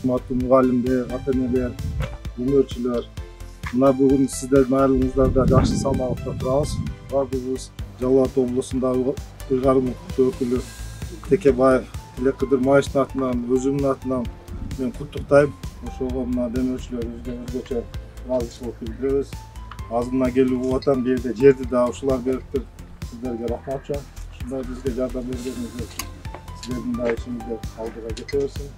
урматтуу мугалимдер, ата-энелер, өнөрчүлөр, мына бүгүн сиздердин айылыңыздарда жакшы салмактта турабыз. Бардыгыбыз Жалал Абад облусундагы Ыйгарым укуктуу өкүлү Текебаев Тилеккыдыр Маевдин атынан, өзүмдүн атынан мен куттуктайм. Ошого мына демөөрчүлөр өзгөчө ыраазычылык билдиребиз. Азына келип улатам, бул жерде жерди да ушулар бериптир. Сиздерге рахмат чоң. Ушундай бизге жардам бергениңиз үчүн сиздердин да ишиңиздер алдыга кете берсин.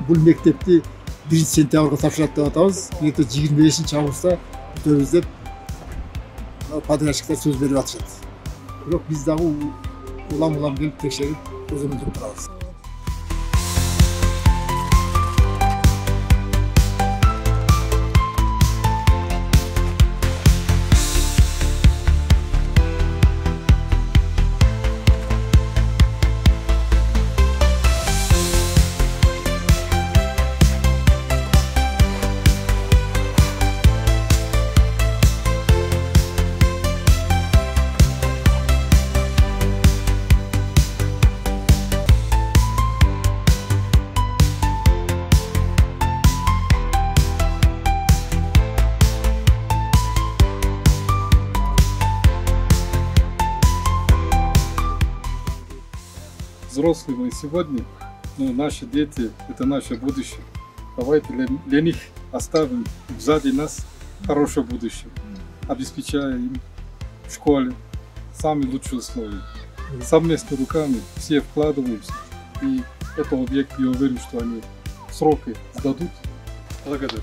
Бұл мектепті 1 сентябрьға тапшырады деп атабыз. 25 августта бүтөбүз деп подрядчиктер сөз берип атышат. Бирок биз дагы улам келип текшерип көзөмөлдөп турабыз. Взрослые мы сегодня, но наши дети – это наше будущее. Давайте для них оставим сзади нас хорошее будущее, обеспечая им в школе самые лучшие условия. Совместно руками все вкладываемся, и это объект, я уверен, что они в сроки сдадут. Благодарю.